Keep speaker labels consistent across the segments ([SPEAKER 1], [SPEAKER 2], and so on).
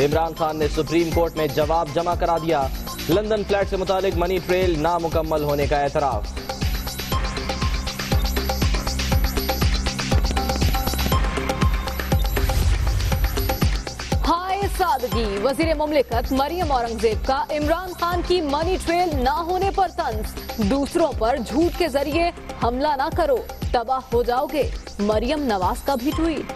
[SPEAKER 1] इमरान खान ने supreme court में जवाब जमा करा दिया। लंदन फ्लैट से मुतालिक मनी ट्रेल नामुकम्मल होने का एतराफ।
[SPEAKER 2] सादगी वजीर मुमलिकत मरियम औरंगजेब का इमरान खान की मनी ट्रेल ना होने पर तंज। दूसरों पर झूठ के जरिए हमला ना करो, तबाह हो जाओगे। मरियम नवाज का भी ट्वीट।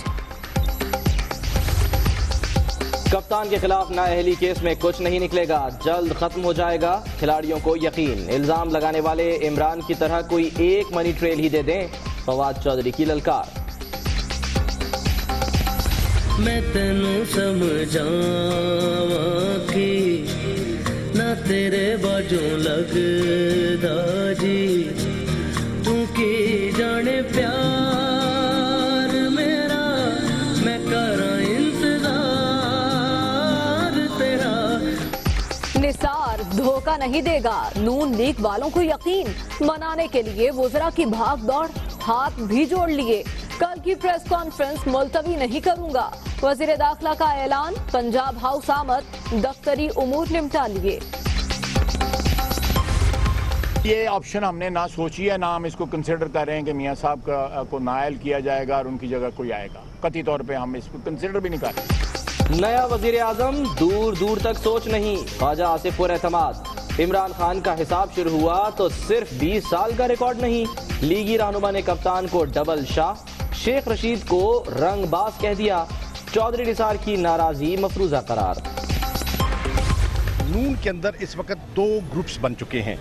[SPEAKER 1] कप्तान के खिलाफ नाअहली केस में कुछ नहीं निकलेगा, जल्द खत्म हो जाएगा, खिलाड़ियों को यकीन। इल्जाम लगाने वाले इमरान की तरह कोई एक मनी ट्रेल ही दे दें, फवाद चौधरी की ललकार।
[SPEAKER 3] मैं तेनू समझावा कि ना तेरे बाजों लगदा जी, तू की जाने प्यार मेरा, मैं करा इंतजार तेरा।
[SPEAKER 2] निसार धोखा नहीं देगा, नून लीग वालों को यकीन। मनाने के लिए वुज़रा की भाग दौड़, हाथ भी जोड़ लिए। कल की प्रेस कॉन्फ्रेंस मुलतवी नहीं करूंगा, वजीर दाखिला का ऐलान। पंजाब हाउस आमद, दफ्तरी उमूर निपटा लिए।
[SPEAKER 4] ये ऑप्शन हमने ना सोची है, ना हम इसको कंसिडर कर रहे हैं कि मियां साहब को नायल किया जाएगा और उनकी जगह कोई आएगा। कतई तौर पे हम इसको कंसिडर भी नहीं कर रहे।
[SPEAKER 1] नया वजीर आजम, दूर दूर तक सोच नहीं। ख्वाजा आसिफ पुर एतमाद, इमरान खान का हिसाब शुरू हुआ तो सिर्फ 20 साल का रिकॉर्ड नहीं। लीगी रहनुमा ने कप्तान को डबल शाह, शेख रशीद को रंगबाज कह दिया। चौधरी निसार की नाराजगी मफरूजा करार।
[SPEAKER 5] नून के अंदर इस वक्त दो ग्रुप्स बन चुके हैं।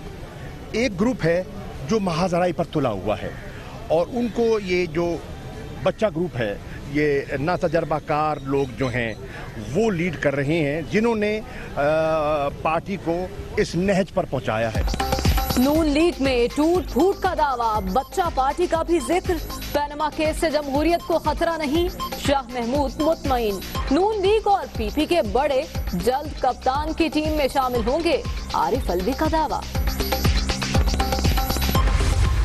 [SPEAKER 5] एक ग्रुप है जो महाजराई पर तुला हुआ है और उनको ये जो बच्चा ग्रुप है, ये ना तजर्बाकार लोग जो हैं वो लीड कर रहे हैं, जिन्होंने पार्टी को इस नहज पर पहुंचाया है।
[SPEAKER 2] नून लीग में टूट फूट का दावा, बच्चा पार्टी का भी जिक्र। पैनमा केस से जमहूरियत को खतरा नहीं, शाह महमूद मुतमईन। नून लीग और पीपी के बड़े जल्द कप्तान की टीम में शामिल होंगे, आरिफ अलवी का दावा।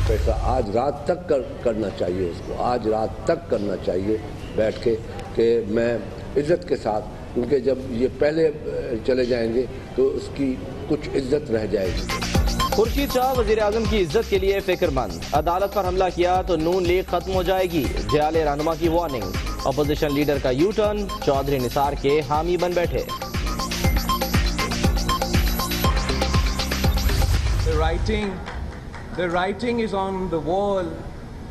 [SPEAKER 6] फैसला आज रात तक करना चाहिए, उसको आज रात तक करना चाहिए बैठ के, कि मैं इज्जत के साथ, क्योंकि जब ये पहले चले जाएंगे तो उसकी कुछ इज्जत रह जाएगी।
[SPEAKER 1] खुर्शीद शाह वजीर आजम की इज्जत के लिए फिक्रमंद, अदालत पर हमला किया तो नून लीग खत्म हो जाएगी। जयाले रहनुमा की वार्निंग। अपोजिशन लीडर का यू टर्न, चौधरी निसार के हामी बन बैठे।
[SPEAKER 7] The writing is on the wall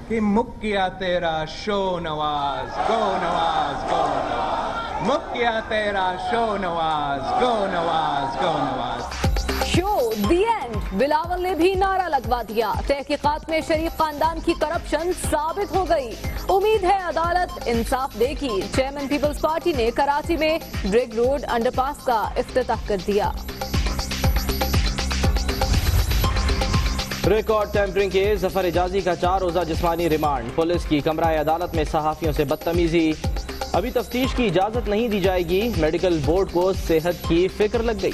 [SPEAKER 7] कि मुक गया तेरा शो नवाज, गो नवाज, गो नवाज। मुक गया तेरा show Nawaz, go Nawaz, go Nawaz.
[SPEAKER 2] Show the and. Bilawal ने भी नारा लगवा दिया। तहकीकात में शरीफ खानदान की करप्शन साबित हो गई। उम्मीद है अदालत इंसाफ देगी। चेयरमैन पीपल्स पार्टी ने कराची में ब्रिग रोड अंडरपास का इफ्तिताह कर दिया।
[SPEAKER 1] रिकॉर्ड टेम्परिंग के जफर इजाजी का 4 रोजा जिस्मानी रिमांड। पुलिस की कमरा अदालत में सहाफियों से बदतमीजी। अभी तफ्तीश की इजाजत नहीं दी जाएगी। मेडिकल बोर्ड को सेहत की फिक्र लग गई।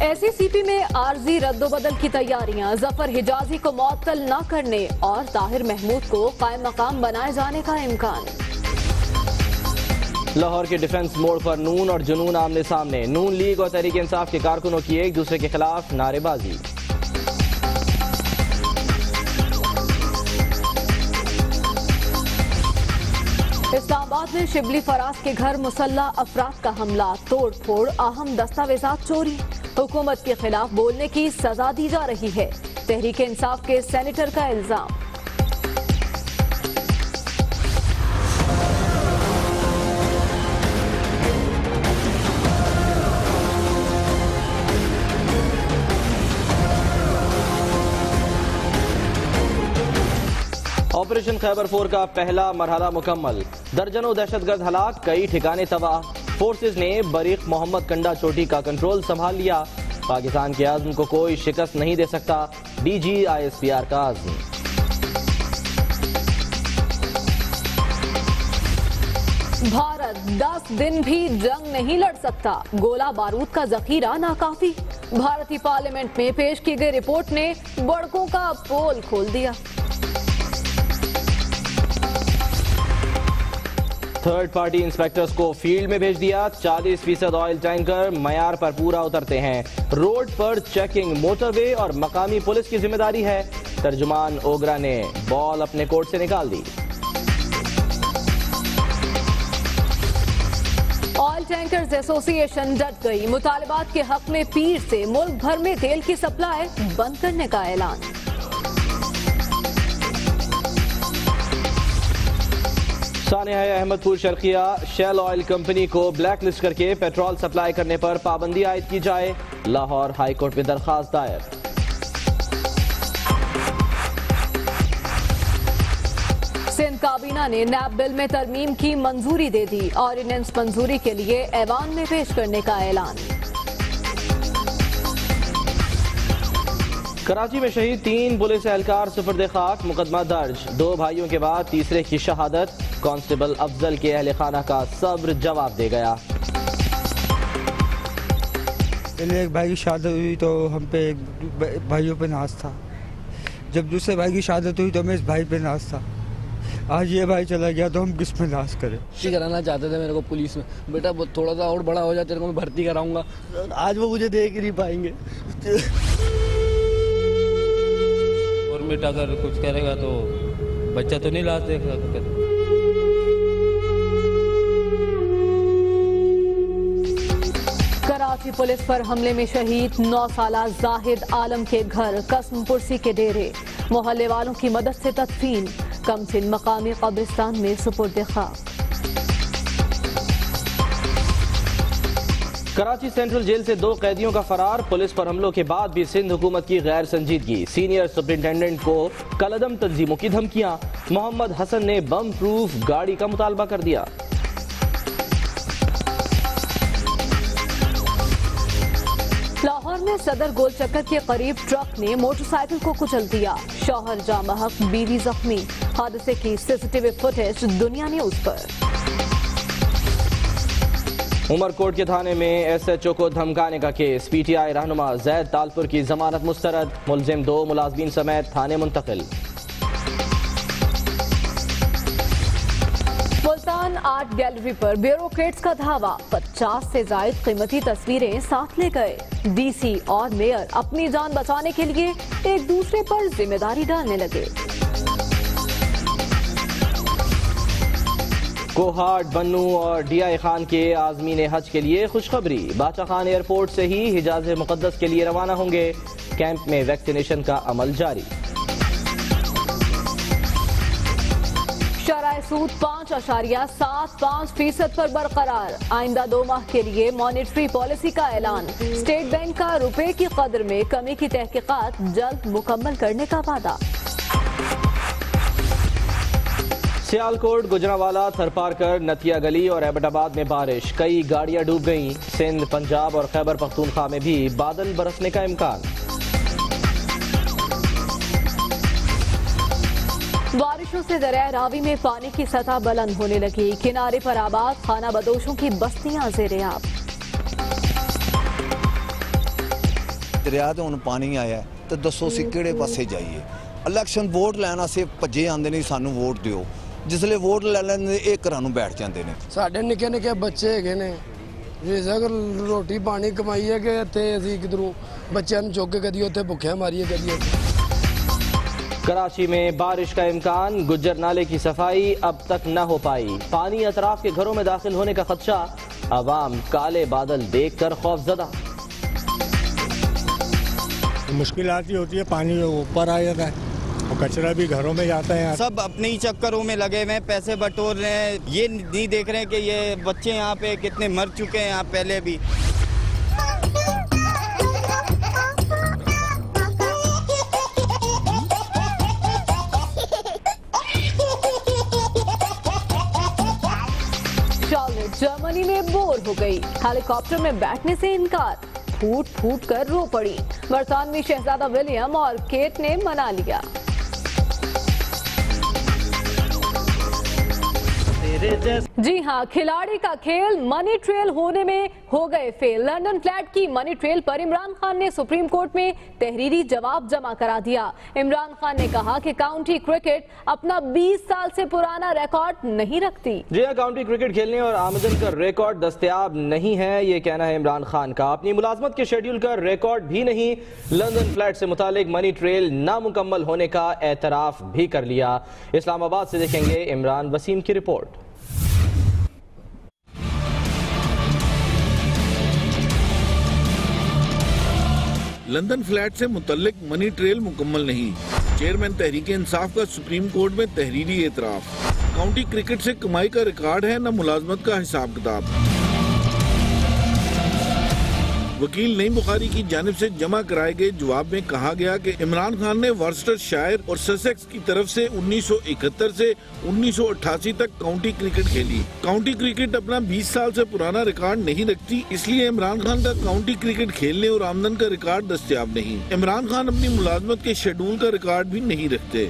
[SPEAKER 2] SCCP में आर्जी रद्दोबदल की तैयारियां। जफर हिजाजी को मुअत्तल न करने और ताहिर महमूद को कायम मकाम बनाए जाने का इम्कान।
[SPEAKER 1] लाहौर के डिफेंस मोड़ पर नून और जुनून आमने सामने। नून लीग और तहरीक इंसाफ के कारकुनों की एक दूसरे के खिलाफ नारेबाजी।
[SPEAKER 2] इस्लामाबाद में शिबली फराज के घर मुसल्ला अफराद का हमला, तोड़ फोड़, अहम दस्तावेजात चोरी। हुकूमत के खिलाफ बोलने की सजा दी जा रही है, तहरीक इंसाफ के सेनेटर का इल्जाम।
[SPEAKER 1] ऑपरेशन खैबर 4 का पहला मरहला मुकम्मल। दर्जनों दहशतगर्द हलाक, कई ठिकाने तबाह। फोर्सेज ने बरीक मोहम्मद कंडा चोटी का कंट्रोल संभाल लिया। पाकिस्तान के आज़म को कोई शिकस्त नहीं दे सकता, DG ISPR का आज़म।
[SPEAKER 2] भारत 10 दिन भी जंग नहीं लड़ सकता, गोला बारूद का जखीरा नाकाफी। भारतीय पार्लियामेंट में पेश की गई रिपोर्ट ने बड़कों का पोल खोल दिया।
[SPEAKER 1] थर्ड पार्टी इंस्पेक्टर्स को फील्ड में भेज दिया। 40% ऑयल टैंकर मयार पर पूरा उतरते हैं। रोड पर चेकिंग मोटरवे और मकामी पुलिस की जिम्मेदारी है। तर्जुमान ओगरा ने बॉल अपने कोर्ट से निकाल दी।
[SPEAKER 2] ऑयल टैंकर्स एसोसिएशन डट गई। मुतालिबात के हक में पीर से मुल्क भर में तेल की सप्लाई बंद करने का ऐलान।
[SPEAKER 1] सानिया Ahmedpur Sharqia Shell oil company को ब्लैक लिस्ट करके पेट्रोल सप्लाई करने पर पाबंदी आयद की जाए। लाहौर हाई कोर्ट में दरखास्त दायर।
[SPEAKER 2] सिंध काबीना ने नैब बिल में तरमीम की मंजूरी दे दी। ऑर्डिनेंस मंजूरी के लिए ऐवान में पेश करने का ऐलान।
[SPEAKER 1] कराची में शहीद 3 पुलिस एहलकार सुपर्द खाक। मुकदमा दर्ज। 2 भाइयों के बाद तीसरे की शहादत। कांस्टेबल अफजल के अहले खाना का सब्र जवाब दे गया।
[SPEAKER 8] पहले एक भाई की शहादत हुई तो हम पे भाइयों पे नाज था। जब दूसरे भाई की शहादत हुई तो मैं इस भाई पे नाज था। आज ये भाई चला गया तो हम किस पे नाज करें।
[SPEAKER 9] भर्ती कराना चाहते थे मेरे को पुलिस में। बेटा थोड़ा सा और बड़ा हो जाए तेरे को मैं भर्ती कराऊंगा। आज वो मुझे देख नहीं पाएंगे।
[SPEAKER 10] गवर्नमेंट अगर कुछ करेगा तो बच्चा तो नहीं ला सकता।
[SPEAKER 2] कराची पुलिस पर हमले में शहीद 9 साला जाहिद आलम के घर कसमपुरसी के डेरे। मोहल्ले वालों की मदद से तदफीन। कमसिन मकामी कब्रिस्तान में सुपुर्द खाक।
[SPEAKER 1] कराची सेंट्रल जेल से 2 कैदियों का फरार। पुलिस पर हमलों के बाद भी सिंध हुकूमत की गैर संजीदगी। सीनियर सुपरिंटेंडेंट को कलअदम तंजीमों की धमकियां। मोहम्मद हसन ने बम प्रूफ गाड़ी का मुतालबा कर दिया।
[SPEAKER 2] लाहौर में सदर गोल चक्कर के करीब ट्रक ने मोटरसाइकिल को कुचल दिया। शौहर जामहक, बीवी जख्मी। हादसे की सीसीटीवी फुटेज दुनिया न्यूज पर।
[SPEAKER 1] उमरकोट के थाने में SHO को धमकाने का केस। PTI रहनुमा जैद तालपुर की जमानत मुस्तरद। मुलजिम 2 मुलाजमीन समेत थाने मुंतकिल।
[SPEAKER 2] मुल्तान आर्ट गैलरी पर ब्यूरोक्रेट्स का धावा। 50 से ज्यादा कीमती तस्वीरें साथ ले गए। DC और मेयर अपनी जान बचाने के लिए एक दूसरे पर जिम्मेदारी डालने लगे।
[SPEAKER 1] कोहाट, बन्नू और DI खान के आजमीन हज के लिए खुशखबरी। बादशाह खान एयरपोर्ट से ही हिजाज मुकद्दस के लिए रवाना होंगे। कैंप में वैक्सीनेशन का अमल जारी।
[SPEAKER 2] शराय सूद 5.75% पर बरकरार। आइंदा 2 माह के लिए मॉनेटरी पॉलिसी का ऐलान। स्टेट बैंक का रुपए की कदर में कमी की तहकीकात जल्द मुकम्मल करने का वादा।
[SPEAKER 1] सियालकोट, गुजरावाला, थरपारकर, नतिया गली और एबटाबाद में बारिश। कई गाड़ियां डूब गईं। सिंध, पंजाब और खैबर पख्तूनख्वा में भी बादल बरसने का इम्कान।
[SPEAKER 2] बारिशों से दरिया रावी में पानी की सतह बुलंद होने लगी। किनारे पर आबाद खाना बदोशों की बस्तियां ज़ेर-ए-आब।
[SPEAKER 11] दरिया तो हुण पानी आया तो दसो सी किहड़े पासे जाइए। इलैक्शन वोट लैन आसे भज्जे आंदे ने सानू वोट दिओ। जिसले वोट लै लैंदे ਇਹ ਘਰਾਂ ਨੂੰ बैठ जाते हैं।
[SPEAKER 9] साढ़े निक्के निक्के बच्चे है ने रोटी पानी कमाइए कि इत्थे असीं किधरों बच्चों नूं चुक के कदी उत्थे भुक्खिया मारिए कदी।
[SPEAKER 1] कराची में बारिश का इम्कान। गुज्जर नाले की सफाई अब तक न हो पाई। पानी अतराफ के घरों में दाखिल होने का खदशा। अवाम काले बादल देखकर खौफजदा।
[SPEAKER 12] मुश्किलात ही होती है, पानी ऊपर आ जाता है और कचरा भी घरों में जाता है।
[SPEAKER 13] सब अपने ही चक्करों में लगे हुए हैं, पैसे बटोर रहे हैं। ये नहीं देख रहे हैं कि ये बच्चे यहाँ पे कितने मर चुके हैं यहाँ पहले भी।
[SPEAKER 2] जर्मनी में बोर हो गई। हेलीकॉप्टर में बैठने से इनकार। फूट फूट कर रो पड़ी। बरतानवी शहजादा विलियम और केट ने मना लिया। जी हाँ, खिलाड़ी का खेल मनी ट्रेल होने में हो गए फेल। लंदन फ्लैट की मनी ट्रेल पर इमरान खान ने सुप्रीम कोर्ट में तहरीरी जवाब जमा करा दिया। इमरान खान ने कहा कि काउंटी क्रिकेट अपना 20 साल से पुराना रिकॉर्ड नहीं रखती।
[SPEAKER 1] जी हाँ, काउंटी क्रिकेट खेलने और आमदन का रिकॉर्ड दस्तयाब नहीं है, ये कहना है इमरान खान का। अपनी मुलाजमत के शेड्यूल का रिकॉर्ड भी नहीं। लंदन फ्लैट से मुतालिक मनी ट्रेल नामुकम्मल होने का एतराफ भी कर लिया। इस्लामाबाद से देखेंगे इमरान वसीम की रिपोर्ट।
[SPEAKER 14] लंदन फ्लैट से मुतल्लिक मनी ट्रेल मुकम्मल नहीं। चेयरमैन तहरीके इंसाफ का सुप्रीम कोर्ट में तहरीरी एतराफ। काउंटी क्रिकेट से कमाई का रिकॉर्ड है न मुलाजमत का हिसाब किताब। वकील नईम बुखारी की जानिब से जमा कराए गए जवाब में कहा गया कि इमरान खान ने वर्सेस्टरशायर और ससेक्स की तरफ से 1971 से 1988 तक काउंटी क्रिकेट खेली। काउंटी क्रिकेट अपना 20 साल से पुराना रिकॉर्ड नहीं रखती, इसलिए इमरान खान का काउंटी क्रिकेट खेलने और आमदन का रिकॉर्ड दस्तयाब नहीं। इमरान खान अपनी मुलाजमत के शेड्यूल का रिकॉर्ड भी नहीं रखते।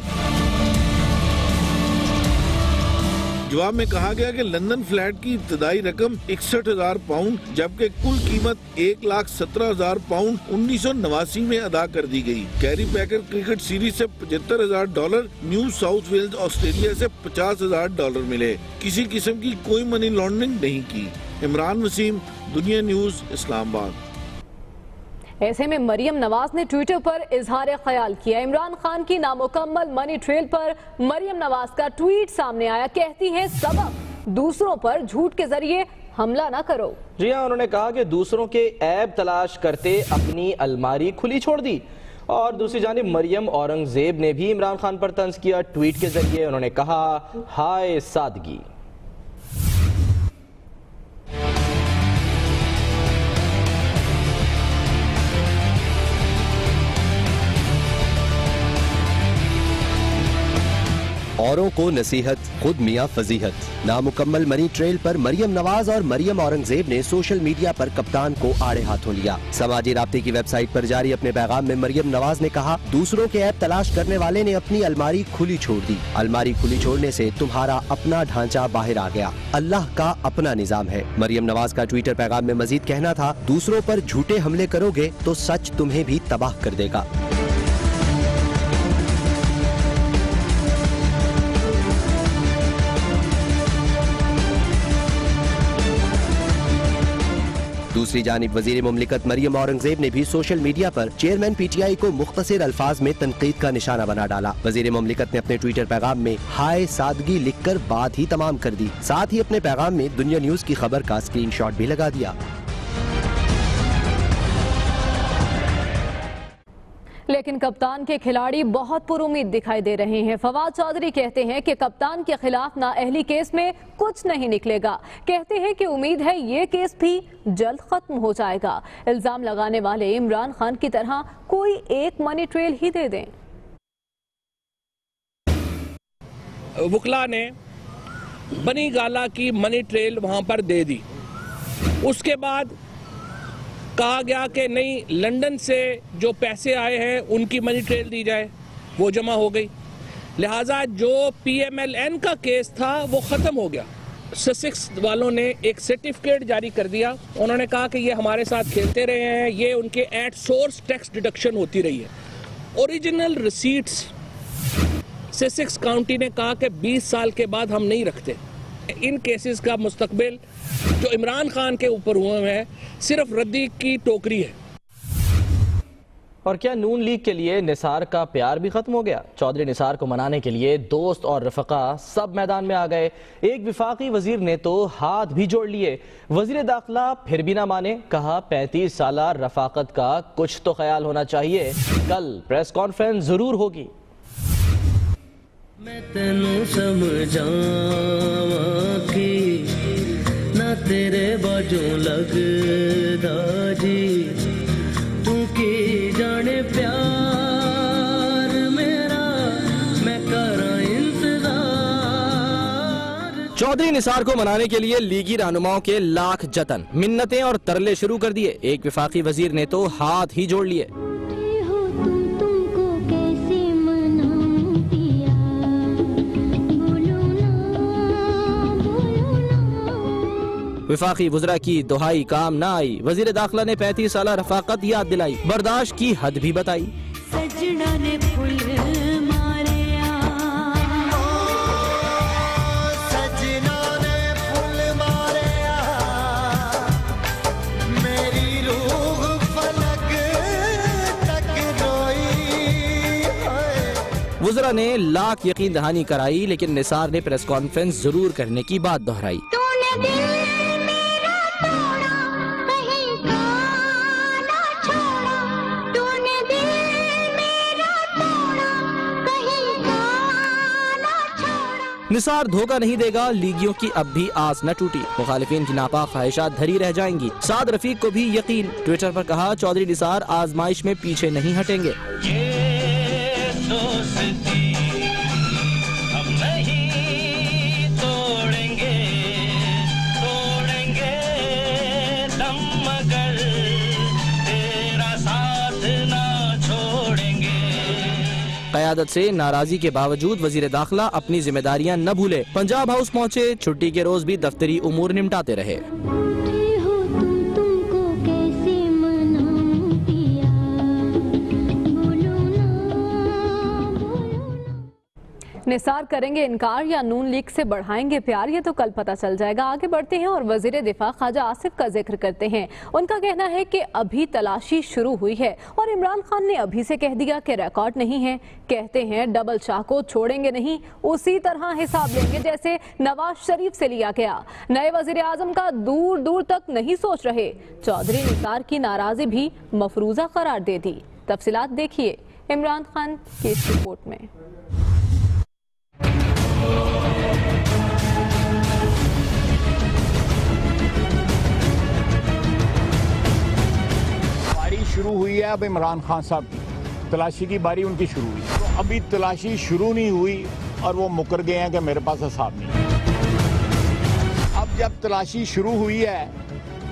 [SPEAKER 14] जवाब में कहा गया कि लंदन फ्लैट की इब्तदाई रकम 61,000 पाउंड जबकि कुल कीमत 1,17,000 पाउंड 1989 में अदा कर दी गई। कैरी पैकर क्रिकेट सीरीज से $75,000, न्यू साउथ वेल्स ऑस्ट्रेलिया से $50,000 मिले। किसी किस्म की कोई मनी लॉन्ड्रिंग नहीं की। इमरान वसीम, दुनिया न्यूज, इस्लामाबाद।
[SPEAKER 2] ऐसे में मरियम नवाज ने ट्विटर पर इजहार ख्याल किया। इमरान खान की नामुकम्मल मनी ट्रेल पर मरियम नवाज का ट्वीट सामने आया। कहती हैं, सबक दूसरों पर झूठ के जरिए हमला ना करो।
[SPEAKER 1] जी हाँ, उन्होंने कहा कि दूसरों के ऐब तलाश करते अपनी अलमारी खुली छोड़ दी। और दूसरी जानिब मरियम औरंगजेब ने भी इमरान खान पर तंज किया। ट्वीट के जरिए उन्होंने कहा, हाय सादगी।
[SPEAKER 15] औरों को नसीहत, खुद मियां फजीहत। नामुकम्मल मनी ट्रेल पर मरियम नवाज और मरियम औरंगजेब ने सोशल मीडिया पर कप्तान को आड़े हाथों लिया। समाजी राब्ते की वेबसाइट पर जारी अपने पैगाम में मरियम नवाज ने कहा, दूसरों के ऐब तलाश करने वाले ने अपनी अलमारी खुली छोड़ दी। अलमारी खुली छोड़ने से तुम्हारा अपना ढांचा बाहर आ गया। अल्लाह का अपना निजाम है। मरियम नवाज का ट्विटर पैगाम में मजीद कहना था, दूसरों पर झूठे हमले करोगे तो सच तुम्हें भी तबाह कर देगा। दूसरी जानिब वजीर मुमलिकत मरियम औरंगजेब ने भी सोशल मीडिया पर चेयरमैन पीटीआई को मुख्तसर अल्फाज में तनकीद का निशाना बना डाला। वजीर मुमलिकत ने अपने ट्विटर पैगाम में हाय सादगी लिखकर बात ही तमाम कर दी। साथ ही अपने पैगाम में दुनिया न्यूज की खबर का स्क्रीनशॉट भी लगा दिया।
[SPEAKER 2] लेकिन कप्तान के खिलाड़ी बहुत पुरुमीद दिखाई दे रहे हैं। फवाद चौधरी कहते हैं कि कप्तान के खिलाफ नाअहली केस में कुछ नहीं निकलेगा। कहते हैं कि उम्मीद है ये केस भी जल्द खत्म हो जाएगा। इल्जाम लगाने वाले इमरान खान की तरह कोई एक मनी ट्रेल ही दे दें।
[SPEAKER 16] वकला ने बनी गाला की मनी ट्रेल वहां पर दे दी। उसके बाद कहा गया कि नहीं, लंदन से जो पैसे आए हैं उनकी मनी ट्रेल दी जाए। वो जमा हो गई। लिहाजा जो PMLN का केस था वो ख़त्म हो गया। ससेक्स वालों ने एक सर्टिफिकेट जारी कर दिया। उन्होंने कहा कि ये हमारे साथ खेलते रहे हैं, ये उनके एट सोर्स टैक्स डिडक्शन होती रही है। ओरिजिनल रिसीट्स ससेक्स काउंटी ने कहा कि 20 साल के बाद हम नहीं रखते। इन केसेस का मुस्तकबिल जो इमरान खान के ऊपर हुए हैं सिर्फ रद्दी की टोकरी है।
[SPEAKER 1] और क्या नून लीग के लिए निसार का प्यार भी खत्म हो गया? चौधरी निसार को मनाने के लिए दोस्त और रफका सब मैदान में आ गए। एक विफाकी वजीर ने तो हाथ भी जोड़ लिए। वजीर दाखिला फिर भी ना माने। कहा 35 साला रफाकत का कुछ तो ख्याल होना चाहिए। कल प्रेस कॉन्फ्रेंस जरूर होगी।
[SPEAKER 3] मैं तेनू समझावा कि ना तेरे बाजों लगदा जी, तू की जाने प्यार मेरा, मैं करा इंतजार।
[SPEAKER 1] चौधरी निसार को मनाने के लिए लीगी रहनुमाओं के लाख जतन, मिन्नतें और तरले शुरू कर दिए। एक विफाकी वजीर ने तो हाथ ही जोड़ लिए। विफाकी वज़रा की दुहाई काम ना आई, वज़ीर दाखिला ने 35 साल रफाकत याद दिलाई, बर्दाश्त की हद भी बताई।
[SPEAKER 17] सजना ने फूल मारे
[SPEAKER 1] वज़रा ने लाख यकीन दहानी कराई, लेकिन निसार ने प्रेस कॉन्फ्रेंस जरूर करने की बात दोहराई। निसार धोखा नहीं देगा, लीगियों की अब भी आस न टूटी, मुखालिफिन की नापाक ख्वाहिशात धरी रह जाएंगी। साद रफीक को भी यकीन, ट्विटर पर कहा चौधरी निसार आजमाइश में पीछे नहीं हटेंगे। क़यादत से नाराजी के बावजूद वज़ीर दाखिला अपनी जिम्मेदारियां न भूले, पंजाब हाउस पहुंचे, छुट्टी के रोज भी दफ्तरी उमूर निपटाते रहे।
[SPEAKER 2] निसार करेंगे इनकार या नून लीग से बढ़ाएंगे प्यार, ये तो कल पता चल जाएगा। आगे बढ़ते हैं और वजीर दिफा ख्वाजा आसिफ का जिक्र करते हैं। उनका कहना है कि अभी तलाशी शुरू हुई है और इमरान खान ने अभी से कह दिया कि रिकॉर्ड नहीं है। कहते हैं डबल शाह को छोड़ेंगे नहीं, उसी तरह हिसाब लेंगे जैसे नवाज शरीफ से लिया गया। नए वजीर आजम का दूर दूर तक नहीं सोच रहे। चौधरी निसार की नाराजी भी मफरूजा करार दे दी। तफसीलात देखिए इमरान खान की इस रिपोर्ट में।
[SPEAKER 4] शुरू हुई है अब इमरान खान साहब की तलाशी की बारी उनकी शुरू हुई, तो अभी तलाशी शुरू नहीं हुई और वो मुकर गए हैं कि मेरे पास हिसाब नहीं। अब जब तलाशी शुरू हुई है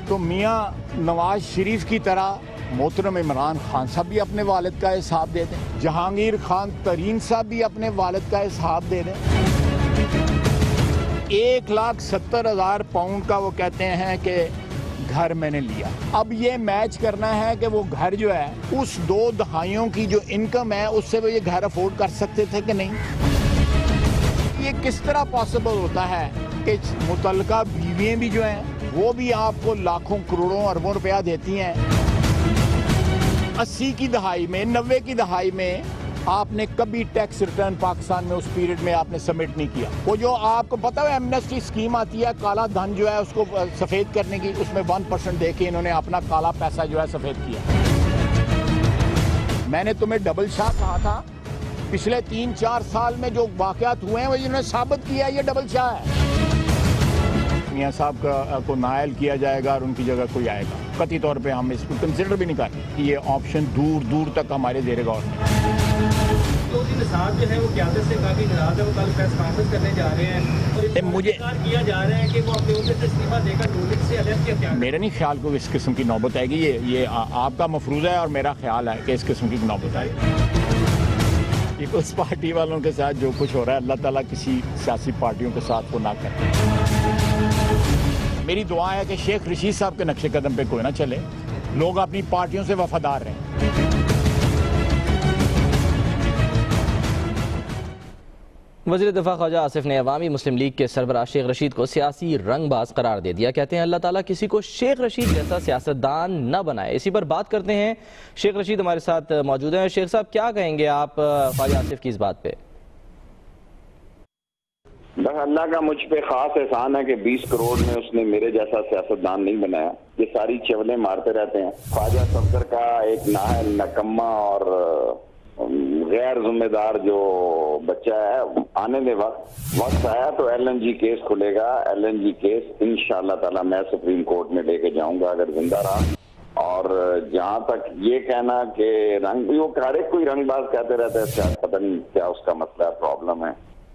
[SPEAKER 4] तो मियां नवाज शरीफ की तरह मोहतरम इमरान खान साहब भी अपने वालिद का हिसाब दे दें, जहांगीर खान तरीन साहब भी अपने वालिद का हिसाब दे दें। 1,70,000 पाउंड का वो कहते हैं कि घर मैंने लिया। अब ये मैच करना है कि वो घर जो है उस 2 दहाइयों की जो इनकम है उससे वो ये घर अफोर्ड कर सकते थे कि नहीं। ये किस तरह पॉसिबल होता है कि मुतल्लिका बीवियां भी जो हैं वो भी आपको लाखों करोड़ों अरबों रुपया देती हैं। 80 की दहाई में 90 की दहाई में आपने कभी टैक्स रिटर्न पाकिस्तान में उस पीरियड में आपने सबमिट नहीं किया। वो जो आपको पता है एमनेस्टी स्कीम आती है काला धन जो है उसको सफेद करने की, उसमें 1% दे के इन्होंने अपना काला पैसा जो है सफेद किया। मैंने तुम्हें डबल शाह कहा था, पिछले 3-4 साल में जो वाकयात हुए हैं वो इन्होंने साबित किया ये डबल शाह है। मियां साहब को नायल किया जाएगा और उनकी जगह कोई आएगा, कतई तौर पे हम इसको कंसिडर भी नहीं कर रहे। ये ऑप्शन दूर दूर तक हमारे ज़ेरे गौर में।
[SPEAKER 18] तो निसार जो है वो क़यादत से काफी नाराज है, वो कल प्रेस कॉन्फ्रेंस करने जा रहे हैं और मुझे किया जा रहा है कि वो अपने उहदे से इस्तीफा देकर नून लीग से अलग किया। क्या
[SPEAKER 4] मेरा नहीं ख्याल को इस किस्म की नौबत आएगी। ये आपका मफरूज़ा है और मेरा ख्याल है कि इस किस्म की नौबत आएगी। पीपल्स पार्टी वालों के साथ जो कुछ हो रहा है अल्लाह ताला किसी सियासी पार्टियों के साथ वो ना करे। मेरी दुआ है कि शेख रशीद साहब के नक्शे कदम पे कोई ना चले, लोग अपनी पार्टियों से वफादार रहें।
[SPEAKER 1] वज़ीर दिफा ख्वाजा आसिफ ने अवामी मुस्लिम लीग के सरबराह शेख रशीद को सियासी रंगबाज करार दे दिया। कहते हैं अल्लाह ताला किसी को शेख रशीद जैसा सियासतदान न बनाए। इसी पर बात करते हैं, शेख रशीद हमारे साथ मौजूद हैं। शेख साहब क्या कहेंगे आप ख्वाजा आसिफ की इस बात पे?
[SPEAKER 19] बस अल्लाह का मुझ पे खास एहसान है कि 20 करोड़ में उसने मेरे जैसा सियासतदान नहीं बनाया। ये सारी चवलें मारते रहते हैं। ख्वाजा सफदर का एक नाहल नकम्मा और गैर जिम्मेदार जो बच्चा है, आने दे वक्त आया तो LNG केस खुलेगा। LNG केस इंशाअल्लाह ताला मैं सुप्रीम कोर्ट में लेके जाऊंगा अगर जिंदा रहा। और जहां तक ये कहना कि रंग वो हर एक कोई रंगबाज कहते रहते हैं, शायद पता नहीं क्या उसका मसला प्रॉब्लम है।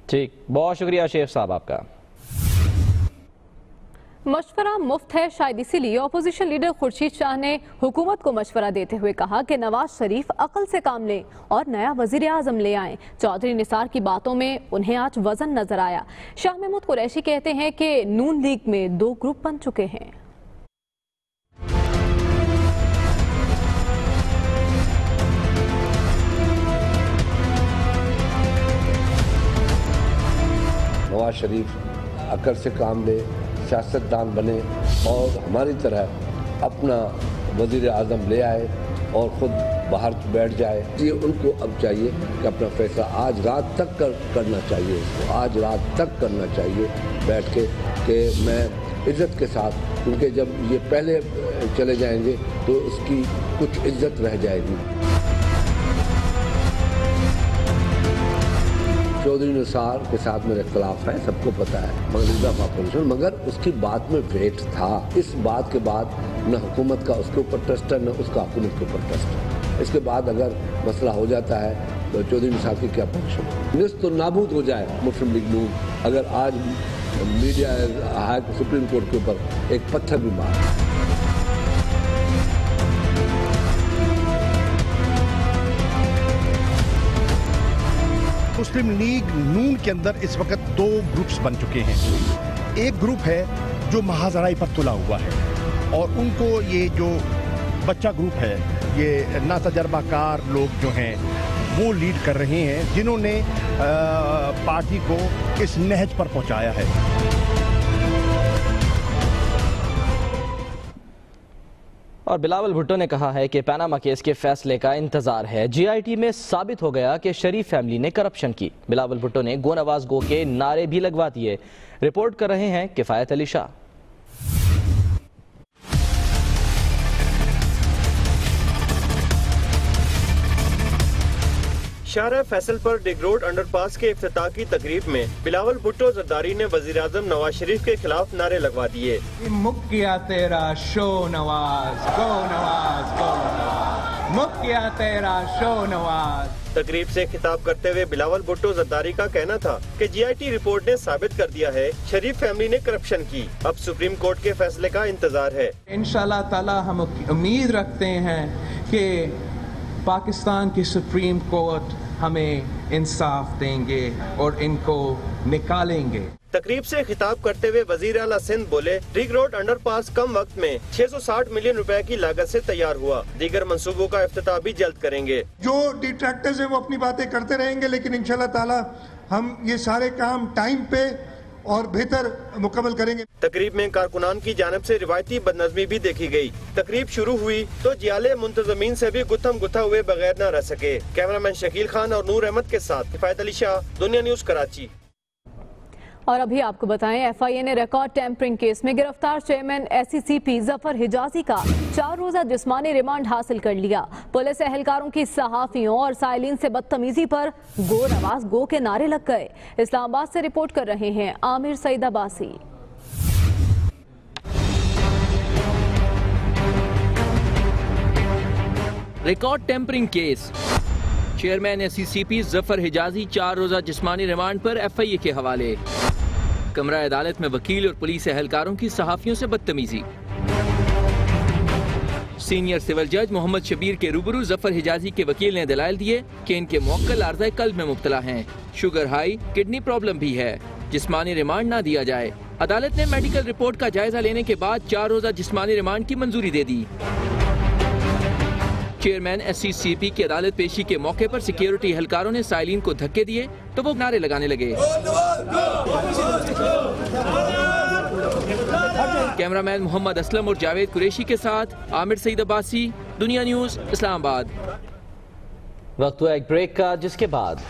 [SPEAKER 1] ठीक, बहुत शुक्रिया शेख साहब आपका।
[SPEAKER 2] मशवरा मुफ्त है, शायद इसीलिए अपोजिशन लीडर खुर्शीद शाह ने हुकूमत को मशवरा देते हुए कहा कि नवाज शरीफ अकल से काम लें और नया वजीर आजम ले आएं। चौधरी निसार की बातों में उन्हें आज वजन नजर आया। शाह महमूद कुरैशी कहते हैं कि नून लीग में 2 ग्रुप बन चुके हैं।
[SPEAKER 6] नवाज शरीफ अकल से काम ले, सियासतदान बने और हमारी तरह अपना वजीर आज़म ले आए और ख़ुद बाहर बैठ जाए। ये उनको अब चाहिए कि अपना फैसला आज रात तक करना चाहिए, उसको आज रात तक करना चाहिए बैठ के कि मैं इज़्ज़त के साथ, उनके जब ये पहले चले जाएंगे तो उसकी कुछ इज़्ज़त रह जाएगी। चौधरी निसार के साथ मेरा इख्तलाफ है, सबको पता है, मगर उसकी बात में वेट था। इस बात के बाद न हुकूमत का उसके ऊपर ट्रस्ट है, न उसका हुकूमत के ऊपर ट्रस्ट है। इसके बाद अगर मसला हो जाता है तो चौधरी निसार की क्या पोजीशन है? निस्त तो नाबूद हो जाए मुस्लिम लीग नून अगर आज मीडिया हाई सुप्रीम कोर्ट के ऊपर एक पत्थर भी मारे।
[SPEAKER 5] मुस्लिम लीग नून के अंदर इस वक्त 2 ग्रुप्स बन चुके हैं। एक ग्रुप है जो महाजराई पर तुला हुआ है और उनको ये जो बच्चा ग्रुप है, ये नातजर्बाकार लोग जो हैं वो लीड कर रहे हैं, जिन्होंने पार्टी को इस नहज पर पहुंचाया है।
[SPEAKER 1] और बिलावल भुट्टो ने कहा है कि पनामा केस के फैसले का इंतजार है। जीआईटी में साबित हो गया कि शरीफ फैमिली ने करप्शन की। बिलावल भुट्टो ने गो नवाज गो के नारे भी लगवा दिए। रिपोर्ट कर रहे हैं किफायत अली शाह।
[SPEAKER 20] शाहरा फैसल पर डिग रोड अंडरपास के इफ्तिताह की तकरीब में बिलावल भुट्टो जरदारी ने वजीर आजम नवाज शरीफ के खिलाफ नारे लगवा दिए।
[SPEAKER 7] मुक किया तेरा शो नवाज, गो नवाज, गो नवाज, मुक किया तेरा शो नवाज।
[SPEAKER 20] तकरीब से खिताब करते हुए बिलावल भुट्टो जरदारी का कहना था कि जीआईटी रिपोर्ट ने साबित कर दिया है शरीफ फैमिली ने करप्शन की। अब सुप्रीम कोर्ट के फैसले का इंतजार है।
[SPEAKER 7] इंशाल्लाह ताला हम उम्मीद रखते हैं कि पाकिस्तान की सुप्रीम कोर्ट हमें इंसाफ देंगे और इनको निकालेंगे।
[SPEAKER 20] तकरीब से खिताब करते हुए वजीर आला सिंध बोले, रिग रोड अंडरपास कम वक्त में 660 मिलियन रुपए की लागत से तैयार हुआ। दीगर मंसूबों का इफ्तिताह भी जल्द करेंगे।
[SPEAKER 21] जो डिट्रैक्टर्स हैं वो अपनी बातें करते रहेंगे, लेकिन इंशाल्लाह ताला हम ये सारे काम टाइम पे और बेहतर मुकम्मल करेंगे।
[SPEAKER 20] तकरीब में कारकुनान की जानिब से रिवायती बदनज़मी भी देखी गई। तकरीब शुरू हुई तो जियाले मुंतजमीन से भी गुत्थम गुत्था हुए बगैर न रह सके। कैमरामैन शकील खान और नूर अहमद के साथ किफायत अली शाह, दुनिया न्यूज कराची।
[SPEAKER 2] और अभी आपको बताएं, FIA ने रिकॉर्ड टेम्परिंग केस में गिरफ्तार चेयरमैन SCCP जफर हिजाजी का 4 रोजा जिस्मानी रिमांड हासिल कर लिया। पुलिस एहलकारों की सहाफियों और साइलिन से बदतमीजी पर गो नवाज गो के नारे लग गए। इस्लामाबाद से रिपोर्ट कर रहे हैं Aamir Saeed Abbasi.
[SPEAKER 22] Record tampering case, chairman SCCP Zafar Hijazi 4 रोजा जिस्मानी रिमांड पर FIA के हवाले। कमरा अदालत में वकील और पुलिस एहलकारों की सहाफियों से बदतमीजी। सीनियर सिविल जज मोहम्मद शबीर के रूबरू जफर हिजाजी के वकील ने दलाइल दिए कि इनके मौक्कल आर्ज़ाए कल्ब में मुब्तला हैं, शुगर हाई, किडनी प्रॉब्लम भी है, जिस्मानी रिमांड ना दिया जाए। अदालत ने मेडिकल रिपोर्ट का जायजा लेने के बाद 4 रोजा जिस्मानी रिमांड की मंजूरी दे दी। चेयरमैन SCCP की अदालत पेशी के मौके पर सिक्योरिटी एहलकारों ने साइलिन को धक्के दिए तो वो नारे लगाने लगे। कैमरामैन मोहम्मद असलम और जावेद कुरैशी के साथ आमिर सईद अब्बासी, दुनिया न्यूज, इस्लामाबाद।
[SPEAKER 1] वक्त हुआ एक ब्रेक का, जिसके बाद